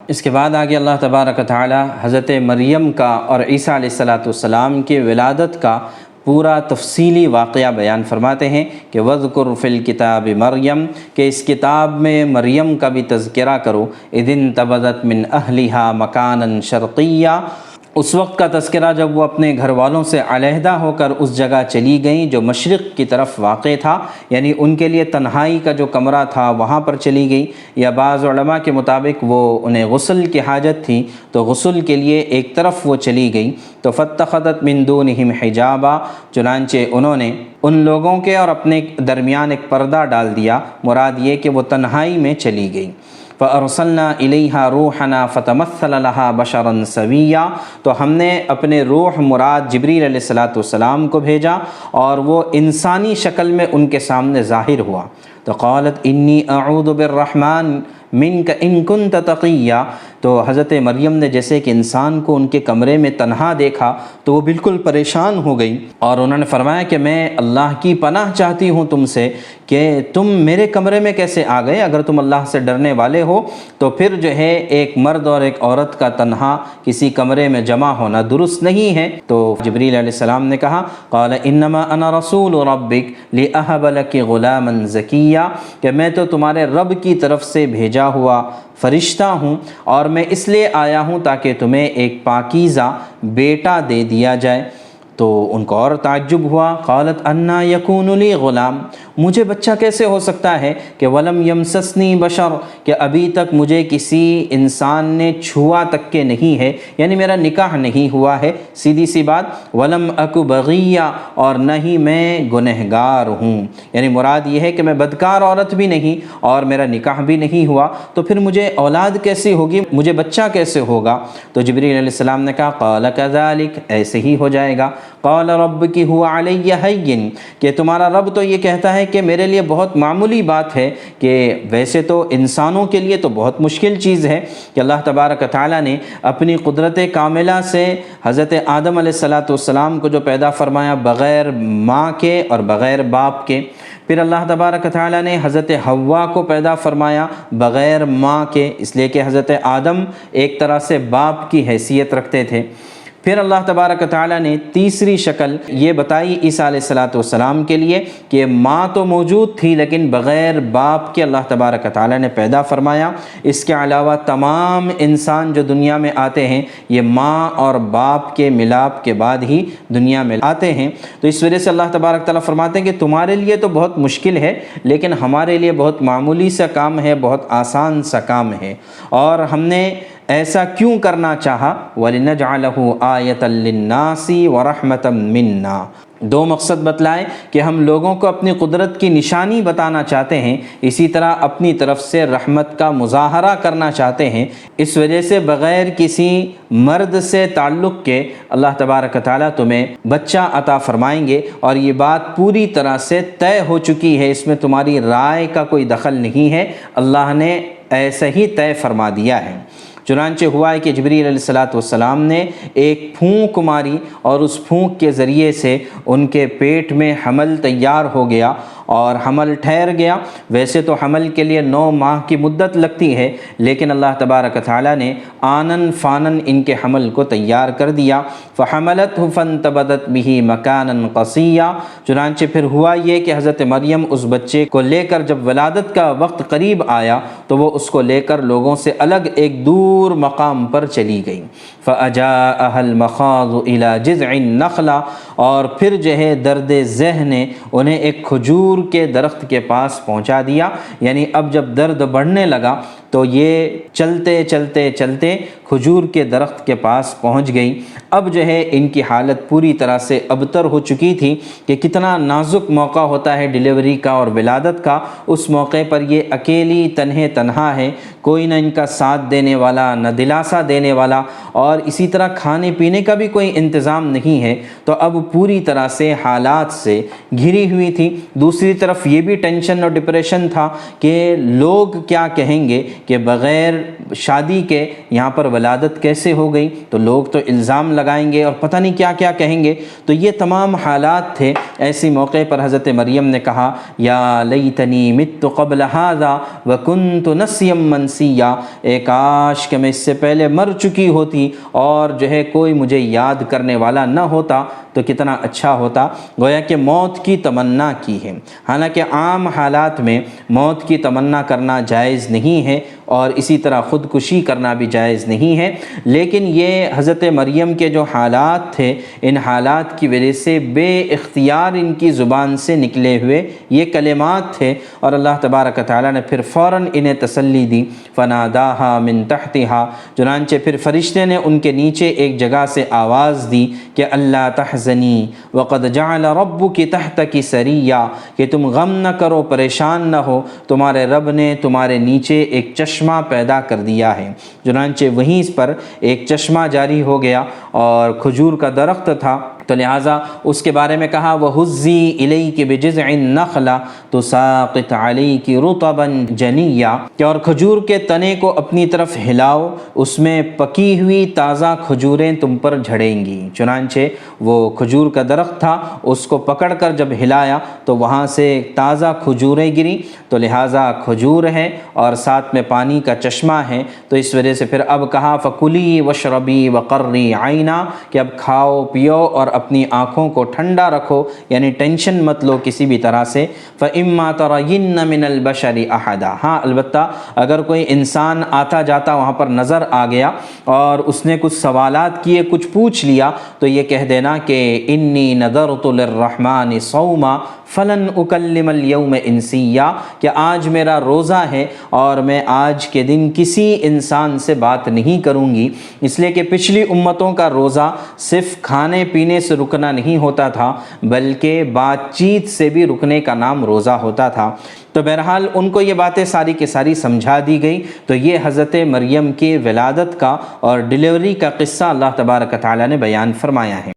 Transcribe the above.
اس کے بعد آگے اللہ تبارک و تعالی حضرت مریم کا اور عیسیٰ علیہ السلام کے ولادت کا پورا تفصیلی واقعہ بیان فرماتے ہیں کہ وَاذْكُرْ فِي الْكِتَابِ مریم، کہ اس کتاب میں مریم کا بھی تذکرہ کرو، اِذِ انتبذت من اہلہا مکانا شرقیہ، اس وقت کا تذکرہ جب وہ اپنے گھر والوں سے علیحدہ ہو کر اس جگہ چلی گئیں جو مشرق کی طرف واقع تھا، یعنی ان کے لیے تنہائی کا جو کمرہ تھا وہاں پر چلی گئی، یا بعض علماء کے مطابق وہ انہیں غسل کی حاجت تھی تو غسل کے لیے ایک طرف وہ چلی گئی، تو فاتخذت من دونہم حجابا، چنانچہ انہوں نے ان لوگوں کے اور اپنے درمیان ایک پردہ ڈال دیا، مراد یہ کہ وہ تنہائی میں چلی گئی۔ فَأَرْسَلْنَا إِلَيْهَا رُوحَنَا فَتَمَثَّلَ لَهَا بَشَرًا سَوِيًّا، تو ہم نے اپنے روح مراد جبریل علیہ السلام کو بھیجا اور وہ انسانی شکل میں ان کے سامنے ظاہر ہوا، تو قالت انی اعوذ بالرحمن منک ان کنت تقیہ، تو حضرت مریم نے جیسے کہ انسان کو ان کے کمرے میں تنہا دیکھا تو وہ بالکل پریشان ہو گئی، اور انہوں نے فرمایا کہ میں اللہ کی پناہ چاہتی ہوں تم سے کہ تم میرے کمرے میں کیسے آ گئے، اگر تم اللہ سے ڈرنے والے ہو تو پھر جو ہے ایک مرد اور ایک عورت کا تنہا کسی کمرے میں جمع ہونا درست نہیں ہے۔ تو جبریل علیہ السلام نے کہا قال انما انا رسول ربک لاہب لک غلاما زکیہ، کہ میں تو تمہارے رب کی طرف سے بھیجا ہوا فرشتہ ہوں، اور میں اس لیے آیا ہوں تاکہ تمہیں ایک پاکیزہ بیٹا دے دیا جائے۔ تو ان کو اور تعجب ہوا، قالت انا یکون لی غلام، مجھے بچہ کیسے ہو سکتا ہے کہ ولم یمسسنی بشر، کہ ابھی تک مجھے کسی انسان نے چھوا تک کے نہیں ہے، یعنی میرا نکاح نہیں ہوا ہے، سیدھی سی بات، ولم اک بغیہ، اور نہ ہی میں گنہگار ہوں، یعنی مراد یہ ہے کہ میں بدکار عورت بھی نہیں اور میرا نکاح بھی نہیں ہوا، تو پھر مجھے اولاد کیسی ہوگی، مجھے بچہ کیسے ہوگا؟ تو جبریل علیہ السلام نے کہا قال کذالک، ایسے ہی ہو جائے گا، قال رب کی ہوا علی ہین، کہ تمہارا رب تو یہ کہتا ہے کہ میرے لیے بہت معمولی بات ہے، کہ ویسے تو انسانوں کے لیے تو بہت مشکل چیز ہے کہ اللہ تبارک و تعالیٰ نے اپنی قدرت کاملہ سے حضرت آدم علیہ السلام کو جو پیدا فرمایا بغیر ماں کے اور بغیر باپ کے، پھر اللہ تبارک و تعالیٰ نے حضرت حوا کو پیدا فرمایا بغیر ماں کے، اس لیے کہ حضرت آدم ایک طرح سے باپ کی حیثیت رکھتے تھے، پھر اللہ تبارک و تعالیٰ نے تیسری شکل یہ بتائی عیسیٰ علیہ السلام کے لیے کہ ماں تو موجود تھی لیکن بغیر باپ کے اللہ تبارک و تعالیٰ نے پیدا فرمایا۔ اس کے علاوہ تمام انسان جو دنیا میں آتے ہیں یہ ماں اور باپ کے ملاپ کے بعد ہی دنیا میں آتے ہیں، تو اس وجہ سے اللہ تبارک و تعالیٰ فرماتے ہیں کہ تمہارے لیے تو بہت مشکل ہے لیکن ہمارے لیے بہت معمولی سا کام ہے، بہت آسان سا کام ہے، اور ہم نے ایسا کیوں کرنا چاہا، وَلِنَجْعَلَهُ آیَةً لِلنَّاسِ وَرَحْمَةً مِنَّا، دو مقصد بتلائے کہ ہم لوگوں کو اپنی قدرت کی نشانی بتانا چاہتے ہیں، اسی طرح اپنی طرف سے رحمت کا مظاہرہ کرنا چاہتے ہیں، اس وجہ سے بغیر کسی مرد سے تعلق کے اللہ تبارک و تعالیٰ تمہیں بچہ عطا فرمائیں گے، اور یہ بات پوری طرح سے طے ہو چکی ہے، اس میں تمہاری رائے کا کوئی دخل نہیں ہے، اللہ نے ایسا ہی طے فرما دیا ہے۔ چنانچہ ہوا ہے کہ جبریل علیہ السلام نے ایک پھونک ماری اور اس پھونک کے ذریعے سے ان کے پیٹ میں حمل تیار ہو گیا اور حمل ٹھہر گیا۔ ویسے تو حمل کے لیے 9 ماہ کی مدت لگتی ہے، لیکن اللہ تبارک و تعالیٰ نے آنن فانن ان کے حمل کو تیار کر دیا۔ فحملتہ فانتبذت بہ مکانا قصیا، چنانچہ پھر ہوا یہ کہ حضرت مریم اس بچے کو لے کر جب ولادت کا وقت قریب آیا تو وہ اس کو لے کر لوگوں سے الگ ایک دور مقام پر چلی گئی۔ فأجاءها المخاض إلى جذع النخلة، اور پھر جو ہے درد ذہن نے انہیں ایک کھجور کے درخت کے پاس پہنچا دیا، یعنی اب جب درد بڑھنے لگا تو یہ چلتے چلتے چلتے کھجور کے درخت کے پاس پہنچ گئی۔ اب جو ہے ان کی حالت پوری طرح سے ابتر ہو چکی تھی کہ کتنا نازک موقع ہوتا ہے ڈیلیوری کا اور ولادت کا، اس موقع پر یہ اکیلی تنہا ہے، کوئی نہ ان کا ساتھ دینے والا نہ دلاسا دینے والا، اور اسی طرح کھانے پینے کا بھی کوئی انتظام نہیں ہے، تو اب پوری طرح سے حالات سے گھری ہوئی تھی۔ دوسری طرف یہ بھی ٹینشن اور ڈپریشن تھا کہ لوگ کیا کہیں گے کہ بغیر شادی کے یہاں پر ولادت کیسے ہو گئی، تو لوگ تو الزام لگائیں گے اور پتہ نہیں کیا کیا کہیں گے۔ تو یہ تمام حالات تھے۔ ایسی موقع پر حضرت مریم نے کہا یا لیتنی مت قبل ھذا وکنت نسیا منسیا، اے کاش کہ میں اس سے پہلے مر چکی ہوتی اور جو ہے کوئی مجھے یاد کرنے والا نہ ہوتا تو کتنا اچھا ہوتا۔ گویا کہ موت کی تمنا کی ہے، حالانکہ عام حالات میں موت کی تمنا کرنا جائز نہیں ہے اور اسی طرح خودکشی کرنا بھی جائز نہیں ہے، لیکن یہ حضرت مریم کے جو حالات تھے، ان حالات کی وجہ سے بے اختیار ان کی زبان سے نکلے ہوئے یہ کلمات تھے، اور اللہ تبارک و تعالیٰ نے پھر فوراً انہیں تسلی دی۔ فناداہا من تحتہا، چنانچہ پھر فرشتے نے ان کے نیچے ایک جگہ سے آواز دی کہ اللہ تحزنی وقد جعل ربک تحتک سریا، کہ تم غم نہ کرو، پریشان نہ ہو، تمہارے رب نے تمہارے نیچے ایک چشمہ پیدا کر دیا ہے۔ چنانچہ وہیں اس پر ایک چشمہ جاری ہو گیا اور کھجور کا درخت تھا، تو لہٰذا اس کے بارے میں کہا وَهُزِّي إِلَيْكِ بِجِذْعِ النَّخْلَةِ تُسَاقِطْ عَلَيْكِ رُطَبًا جَنِيًّا، کہ اور کھجور کے تنے کو اپنی طرف ہلاؤ، اس میں پکی ہوئی تازہ کھجوریں تم پر جھڑیں گی۔ چنانچہ وہ کھجور کا درخت تھا، اس کو پکڑ کر جب ہلایا تو وہاں سے تازہ کھجوریں گری، تو لہٰذا کھجور ہے اور ساتھ میں پانی کا چشمہ ہے، تو اس وجہ سے پھر اب کہا فَكُلِي وَاشْرَبِي وَقَرِّي عَيْنًا، کہ اب کھاؤ پیو اور اپنی آنکھوں کو ٹھنڈا رکھو، یعنی ٹینشن مت لو کسی بھی طرح سے۔ فَإِمَّا تَرَيِنَّ مِنَ الْبَشَرِ أَحَدًا، ہاں البتہ اگر کوئی انسان آتا جاتا وہاں پر نظر آ گیا اور اس نے کچھ سوالات کیے، کچھ پوچھ لیا، تو یہ کہہ دینا کہ انی نذرت للرحمن صوما فلن اکلم اليوم انسیا، کہ آج میرا روزہ ہے اور میں آج کے دن کسی انسان سے بات نہیں کروں گی، اس لیے کہ پچھلی امتوں کا روزہ صرف کھانے پینے سے رکنا نہیں ہوتا تھا بلکہ بات چیت سے بھی رکنے کا نام روزہ ہوتا تھا۔ تو بہرحال ان کو یہ باتیں ساری کی ساری سمجھا دی گئی۔ تو یہ حضرت مریم کی ولادت کا اور ڈیلیوری کا قصہ اللہ تبارک و تعالیٰ نے بیان فرمایا ہے۔